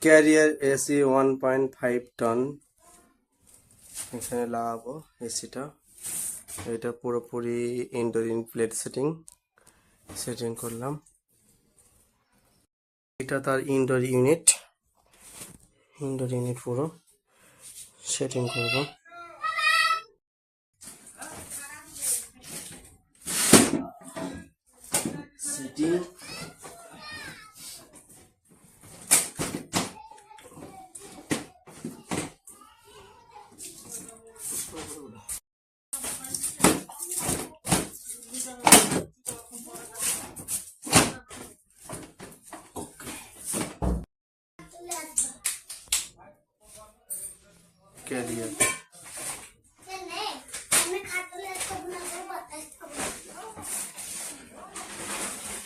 Career AC 1.5 ton এখানে লাগাবো এসিটা। এটা পুরোপুরি ইনডোর ইন প্লেট সেটিং করলাম। এটা তার ইনডোর ইউনিট পুরো সেটিং করব। Setting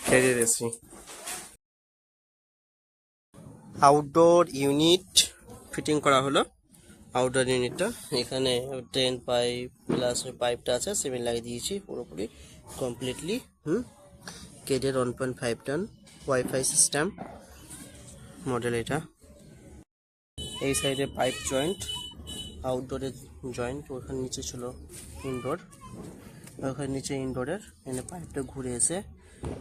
career AC outdoor unit fitting করা হলো। আউটডোর ইউনিটটা এখানে 10 পাইপ প্লাস পাইপটা আছে, 7 লাগিয়ে দিয়েছি পুরোপুরি completely. KDR 1.5 ton wifi system model এটা। এই সাইডে পাইপ জয়েন্ট, আউটডোরের জয়েন্ট, ওখানে নিচে ছিল ইনডোর, ওখানে নিচে ইনডোরের এনে পাইপটা ঘুরে এসে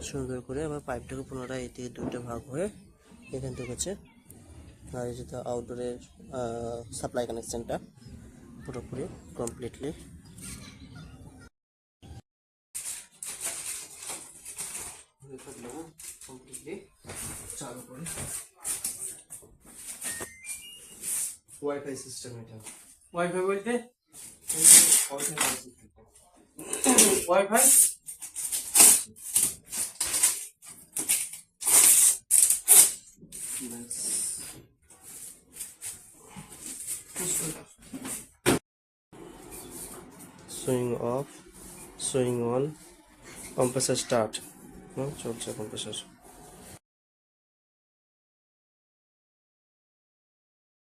সুন্দর করে আবার পাইপটাকে পুনরায় এদিকে দুটো ভাগ হয়ে এখান থেকে হচ্ছে। আর যেটা আউটডোরের সাপ্লাই কানেকশনটা পুরোপুরি কমপ্লিটলি চালু করে ওয়াইফাই সিস্টেম। এটা ওয়াইফাই বলতে wifi swing of, swing on, compressor start. চলছে কম্প্রেসার।